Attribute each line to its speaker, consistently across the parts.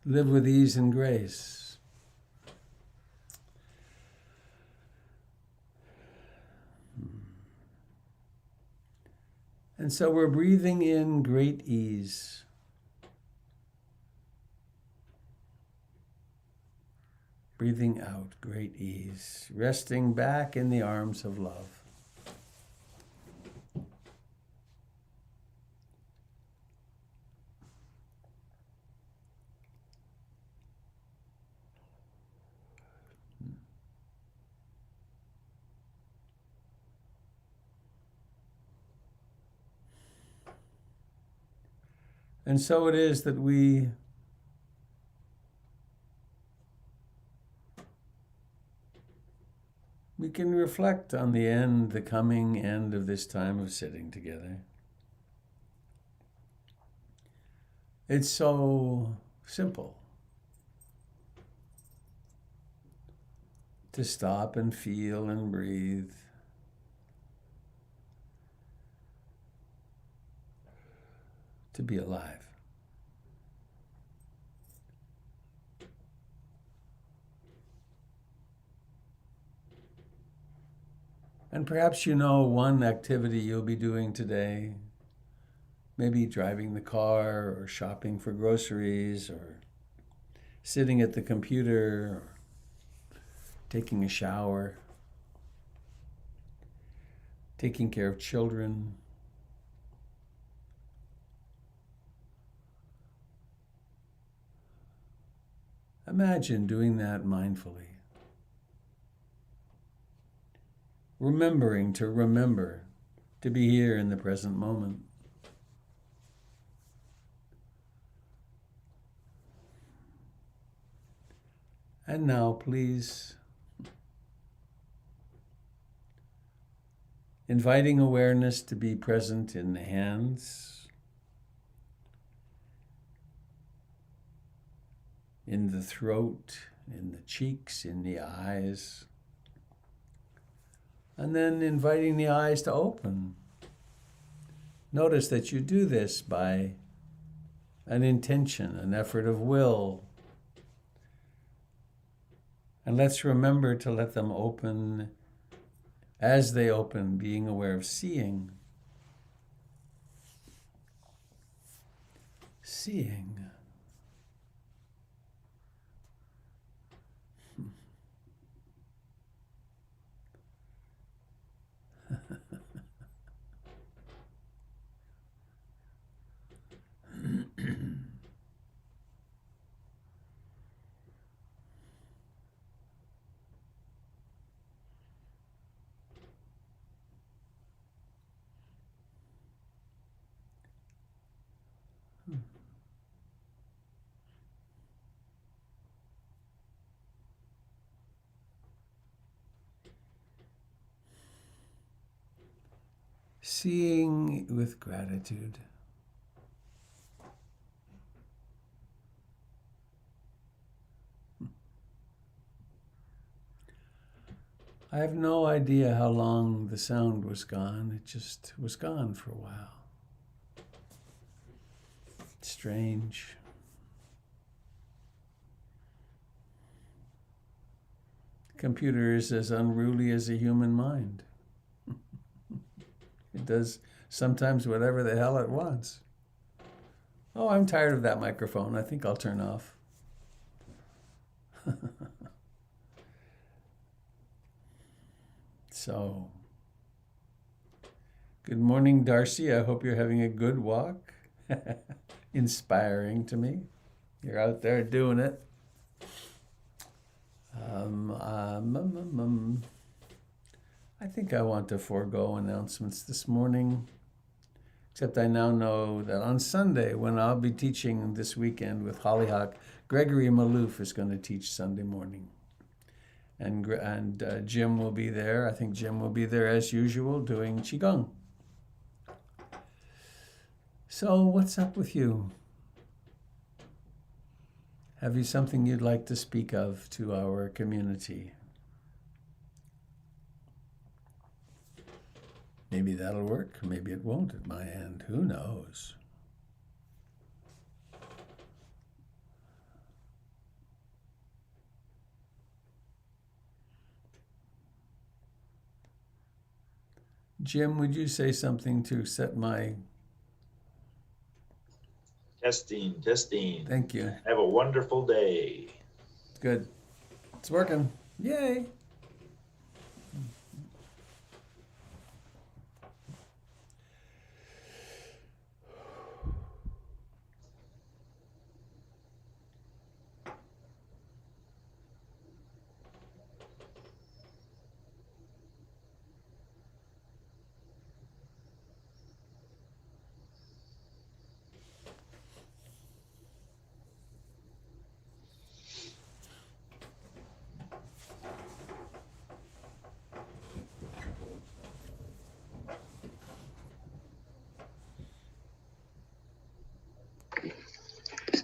Speaker 1: live with ease and grace. And so we're breathing in great ease. Breathing out great ease, resting back in the arms of love. And so it is that we can reflect on the coming end of this time of sitting together. It's so simple to stop and feel and breathe. To be alive. And perhaps you know one activity you'll be doing today, maybe driving the car or shopping for groceries or sitting at the computer or taking a shower, taking care of children. Imagine doing that mindfully. Remembering to remember to be here in the present moment. And now, please, inviting awareness to be present in the hands, in the throat, in the cheeks, in the eyes. And then inviting the eyes to open. Notice that you do this by an intention, an effort of will. And let's remember to let them open as they open, being aware of seeing. Seeing. Seeing with gratitude. I have no idea how long the sound was gone. It just was gone for a while. Strange. The computer is as unruly as a human mind. It does sometimes whatever the hell it wants. Oh, I'm tired of that microphone. I think I'll turn off. So, good morning, Darcy. I hope you're having a good walk. Inspiring to me. You're out there doing it. I think I want to forego announcements this morning, except I now know that on Sunday, when I'll be teaching this weekend with Hollyhock, Gregory Malouf is going to teach Sunday morning. And Jim will be there. I think Jim will be there as usual doing Qigong. So what's up with you? Have you something you'd like to speak of to our community? Maybe that'll work. Maybe it won't at my end. Who knows? Jim, would you say something to set my...
Speaker 2: Testing.
Speaker 1: Thank you.
Speaker 2: Have a wonderful day.
Speaker 1: Good. It's working. Yay.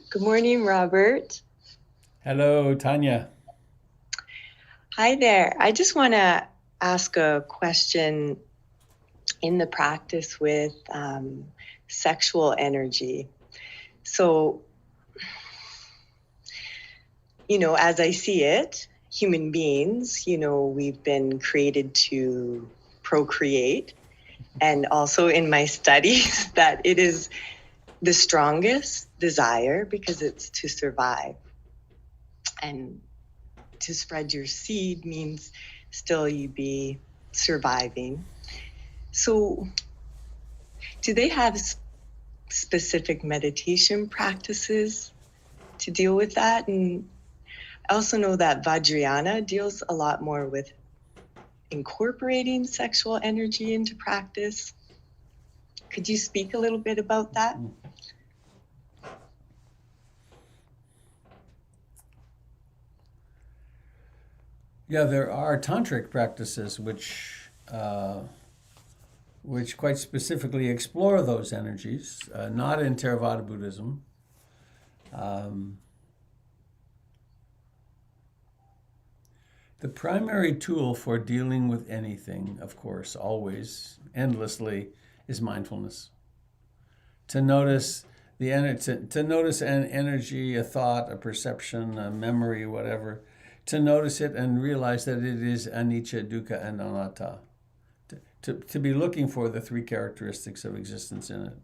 Speaker 3: Good morning, Robert.
Speaker 1: Hello, Tanya.
Speaker 3: Hi there. I just want to ask a question in the practice with sexual energy. So, as I see it, human beings, we've been created to procreate. And also in my studies, that it is the strongest desire because it's to survive. And to spread your seed means still you be surviving. So do they have specific meditation practices to deal with that? And I also know that Vajrayana deals a lot more with incorporating sexual energy into practice. Could you speak a little bit about that?
Speaker 1: Yeah, there are tantric practices which quite specifically explore those energies, not in Theravada Buddhism. The primary tool for dealing with anything, of course, always, endlessly, is mindfulness. To notice to notice an energy, a thought, a perception, a memory, whatever, to notice it and realize that it is anicca, dukkha, and anatta. To be looking for the three characteristics of existence in it.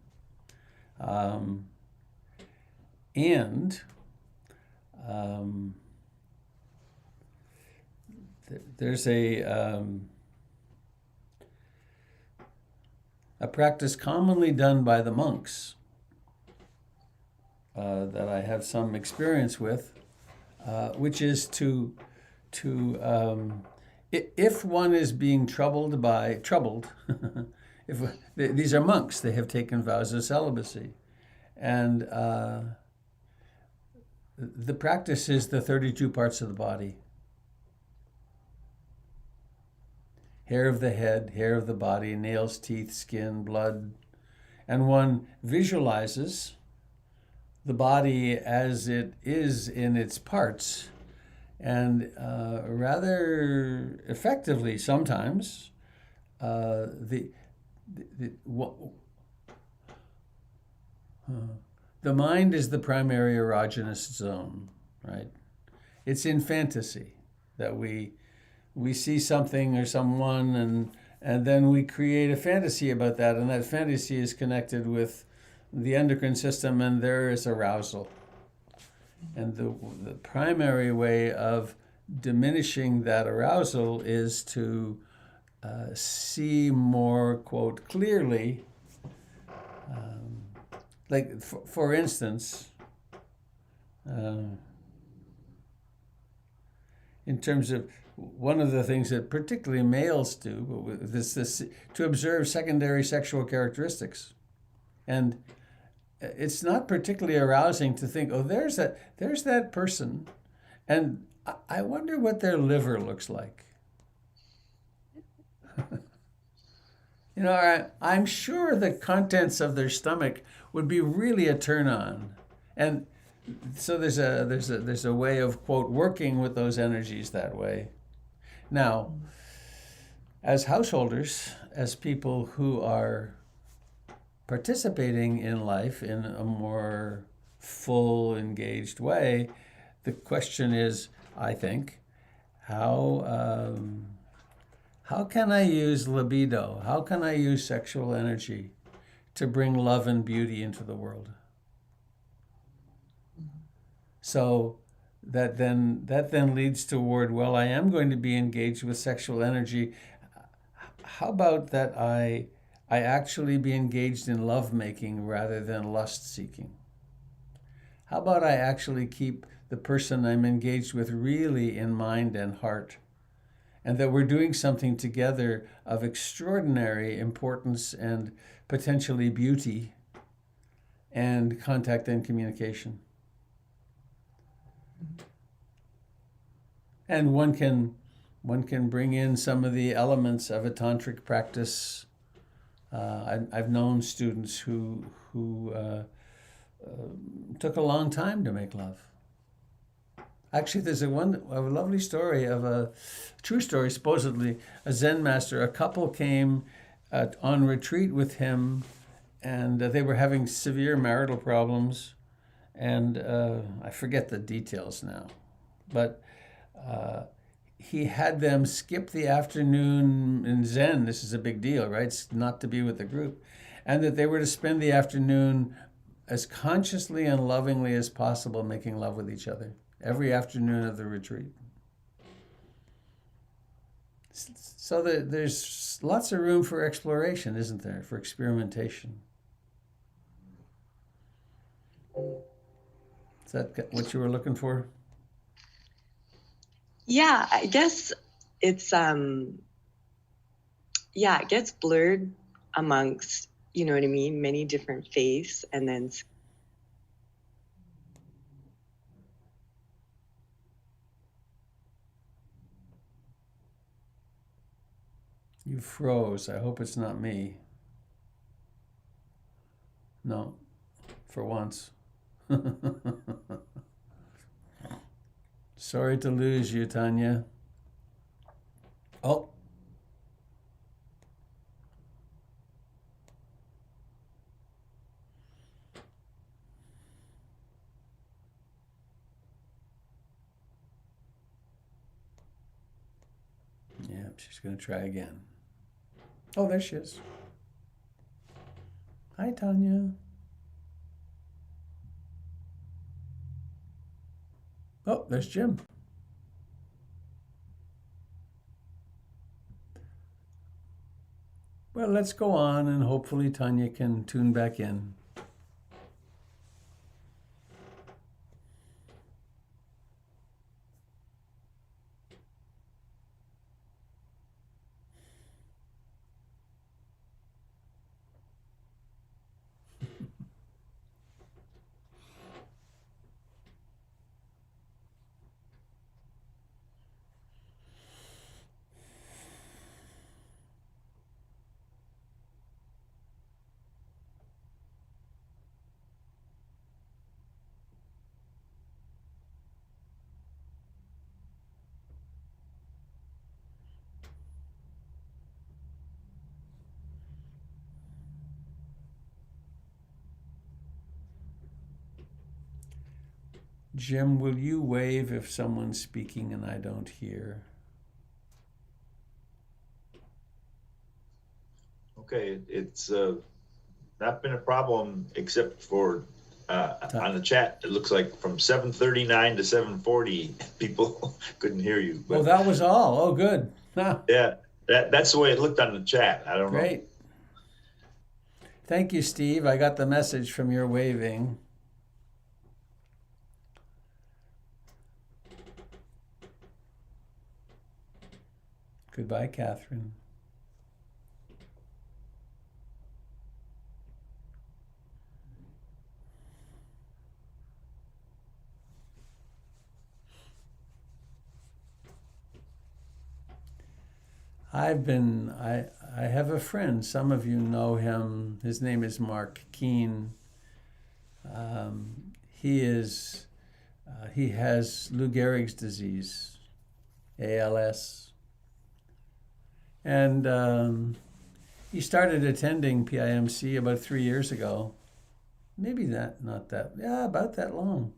Speaker 1: There's a practice commonly done by the monks that I have some experience with, which is to if one is being troubled, if these are monks, they have taken vows of celibacy, and the practice is the 32 parts of the body: hair of the head, hair of the body, nails, teeth, skin, blood, and one visualizes the body as it is in its parts, and rather effectively sometimes the mind is the primary erogenous zone, right? It's in fantasy that we see something or someone, and then we create a fantasy about that, and that fantasy is connected with the endocrine system, and there is arousal. And the primary way of diminishing that arousal is to see more, quote, clearly. Like, for instance, in terms of one of the things that particularly males do, this to observe secondary sexual characteristics. And it's not particularly arousing to think, oh, there's that person, and I wonder what their liver looks like. I'm sure the contents of their stomach would be really a turn on, and so there's a way of, quote, working with those energies that way. Now, as householders, as people who are participating in life in a more full, engaged way, the question is, I think, how How can I use libido? How can I use sexual energy to bring love and beauty into the world? So that then leads toward, well, I am going to be engaged with sexual energy. How about that I actually be engaged in lovemaking rather than lust seeking? How about I actually keep the person I'm engaged with really in mind and heart, and that we're doing something together of extraordinary importance and potentially beauty and contact and communication. And one can bring in some of the elements of a tantric practice. I've known students who took a long time to make love. Actually, there's a lovely story of a true story, supposedly, a Zen master. A couple came on retreat with him, and they were having severe marital problems. And I forget the details now, but he had them skip the afternoon in Zen. This is a big deal, right? It's not to be with the group. And that they were to spend the afternoon as consciously and lovingly as possible making love with each other every afternoon of the retreat. So there's lots of room for exploration, isn't there? For experimentation. Is that what you were looking for?
Speaker 3: Yeah, I guess it's it gets blurred amongst, you know what I mean, many different faiths, and then
Speaker 1: You froze. I hope it's not me. No, for once. Sorry to lose you, Tanya. Oh. Yeah, she's going to try again. Oh, there she is. Hi, Tanya. Oh, there's Jim. Well, let's go on, and hopefully Tanya can tune back in. Jim, will you wave if someone's speaking and I don't hear?
Speaker 2: Okay, it's not been a problem except for on the chat. It looks like from 7:39 to 7:40, people couldn't hear you.
Speaker 1: But, that was all. Oh, good. Huh.
Speaker 2: Yeah, that's the way it looked on the chat. I don't know.
Speaker 1: Great. Thank you, Steve. I got the message from your waving. Goodbye, Catherine. I have a friend, some of you know him. His name is Mark Keene. He has Lou Gehrig's disease, ALS. And he started attending PIMC about 3 years ago. Maybe about that long.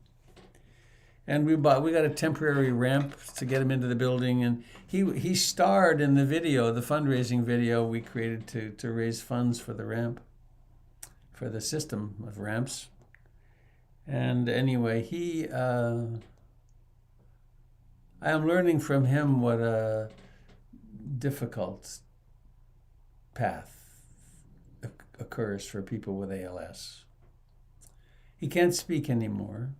Speaker 1: And we got a temporary ramp to get him into the building, and he starred in the video, the fundraising video we created to raise funds for the ramp, for the system of ramps. And anyway, I am learning from him what a difficult path occurs for people with ALS. He can't speak anymore.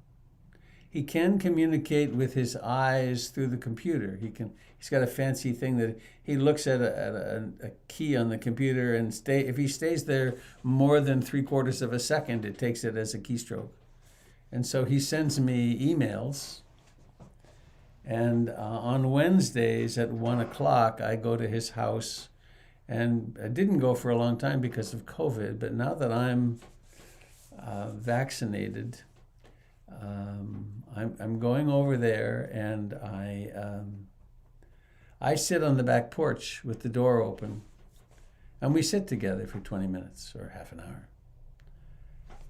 Speaker 1: He can communicate with his eyes through the computer. He's got a fancy thing that he looks at a key on the computer, and if he stays there more than 3/4 of a second, it takes it as a keystroke. And so he sends me emails. And on Wednesdays at 1:00, I go to his house. And I didn't go for a long time because of COVID, but now that I'm vaccinated, I'm going over there, and I sit on the back porch with the door open, and we sit together for 20 minutes or half an hour.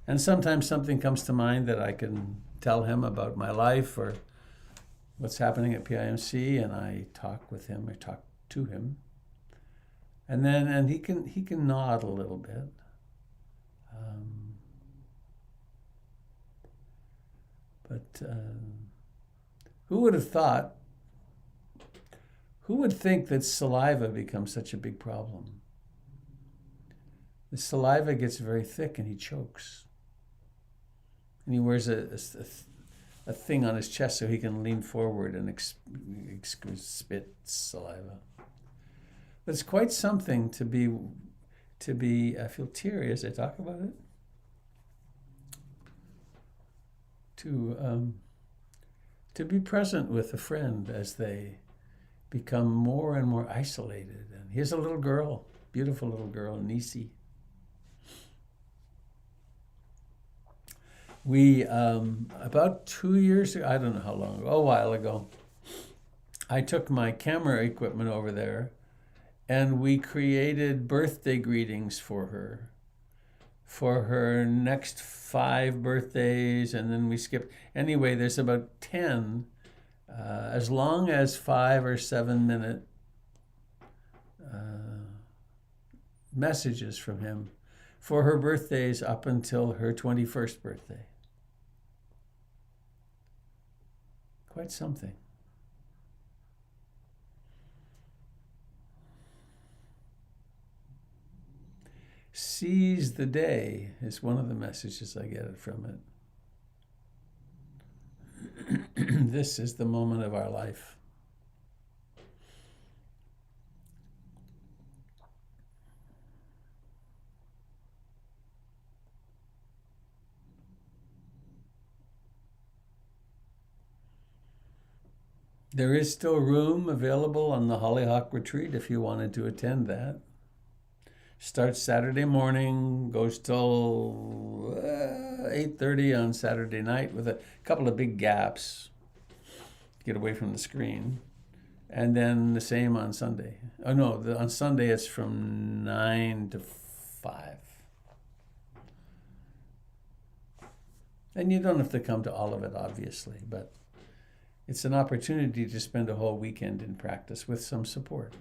Speaker 1: And sometimes something comes to mind that I can tell him about my life or what's happening at PIMC, and I talk with him or talk to him. And he can nod a little bit. But who would think that saliva becomes such a big problem? The saliva gets very thick and he chokes. And he wears a thing on his chest so he can lean forward and spit saliva. But it's quite something to be. I feel teary as I talk about it. To be present with a friend as they become more and more isolated. And here's a little girl, beautiful little girl, Nisi. We, about 2 years ago, I don't know how long ago, a while ago, I took my camera equipment over there, and we created birthday greetings for her next 5 birthdays, and then we skipped. Anyway, there's about 10, as long as 5 or 7 minute messages from him for her birthdays up until her 21st birthday. Quite something. Seize the day is one of the messages I get from it. This is the moment of our life. There is still room available on the Hollyhock Retreat if you wanted to attend that. Starts Saturday morning, goes till 8:30 on Saturday night with a couple of big gaps to get away from the screen. And then the same on Sunday. Oh no, on Sunday it's from 9 to 5. And you don't have to come to all of it, obviously, but it's an opportunity to spend a whole weekend in practice with some support.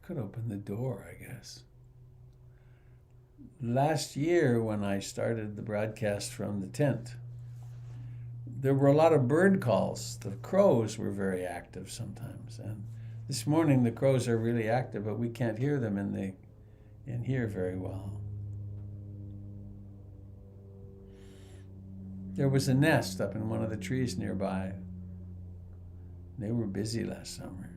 Speaker 1: could open the door, I guess. Last year, when I started the broadcast from the tent, there were a lot of bird calls. The crows were very active sometimes. And this morning, the crows are really active, but we can't hear them in here very well. There was a nest up in one of the trees nearby. They were busy last summer.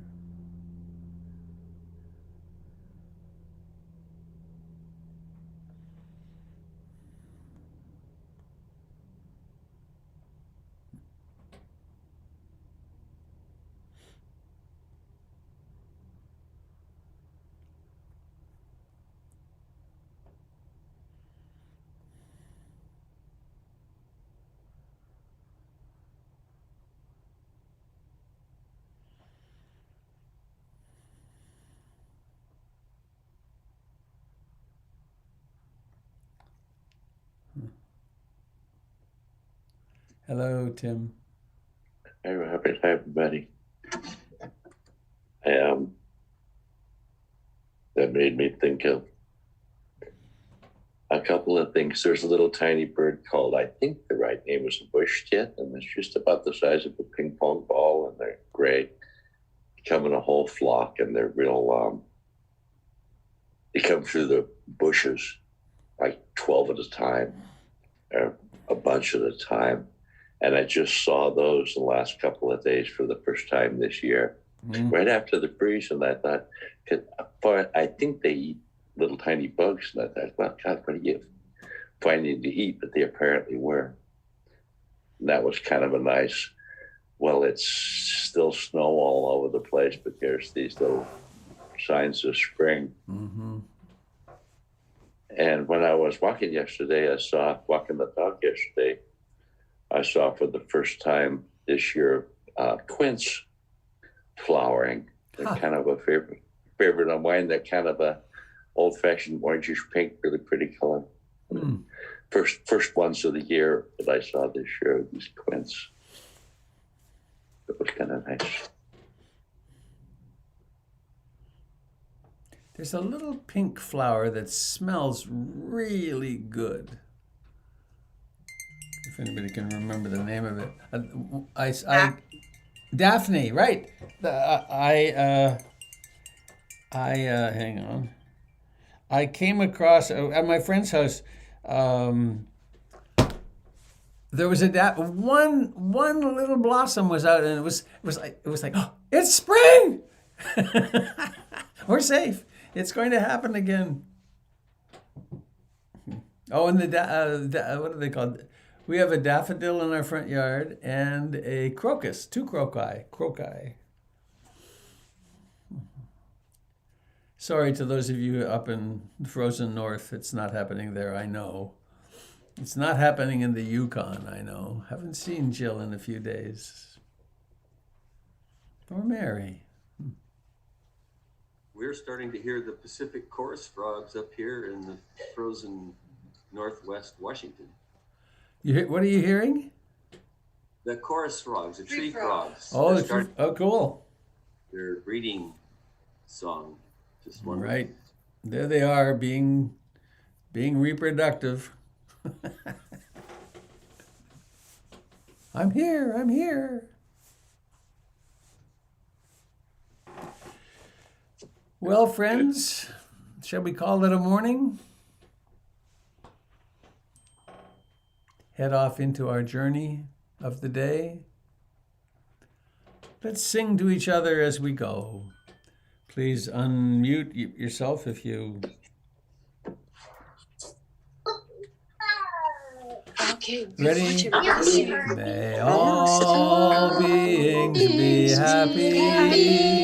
Speaker 1: Hello, Tim.
Speaker 4: Hey, Robert. Hi, everybody. That made me think of a couple of things. There's a little tiny bird called, I think the right name is a bush tit, and it's just about the size of a ping pong ball, and they're gray. They come in a whole flock, and they're real, they come through the bushes like 12 at a time, or a bunch at a time. And I just saw those the last couple of days for the first time this year, right after the freeze. And I thought, I think they eat little tiny bugs. And I thought, well, God, what are you finding to eat? But they apparently were. And that was kind of a nice, well, it's still snow all over the place, but there's these little signs of spring. Mm-hmm. And when I was walking the dog yesterday, I saw for the first time this year quince flowering. They're kind of a favorite of mine. They're kind of a old-fashioned orangish pink, really pretty color. First ones of the year that I saw this year, these quince. It was kind of nice.
Speaker 1: There's a little pink flower that smells really good. If anybody can remember the name of it. Daphne, right. Hang on. I came across, at my friend's house, there was one little blossom was out, and it was like, oh, it's spring! We're safe. It's going to happen again. Oh, and what are they called? We have a daffodil in our front yard and a crocus, two croci. Sorry to those of you up in the frozen north. It's not happening there, I know. It's not happening in the Yukon, I know. Haven't seen Jill in a few days. Or Mary.
Speaker 5: We're starting to hear the Pacific chorus frogs up here in the frozen northwest Washington.
Speaker 1: What are you hearing?
Speaker 5: The chorus frogs, the tree frogs.
Speaker 1: Oh, cool.
Speaker 5: Their breeding song. Just one.
Speaker 1: Right. There they are, being reproductive. I'm here. Well, friends, shall we call it a morning? Head off into our journey of the day. Let's sing to each other as we go. Please unmute yourself if you...
Speaker 3: Okay.
Speaker 1: Ready? May all beings be happy.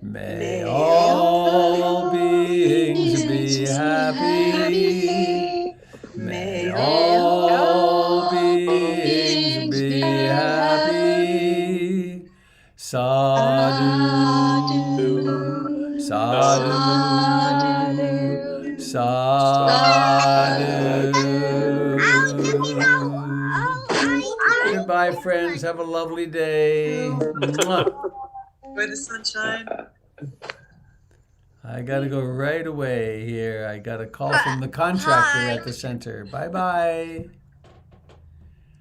Speaker 1: May all beings be happy. May all beings be happy. Sadhu, sadhu, sadhu. Goodbye, friends. Have a lovely day. Mwah.
Speaker 6: Enjoy the sunshine.
Speaker 1: I got to go right away here. I got a call from the contractor
Speaker 6: Hi.
Speaker 1: at the center. Bye bye.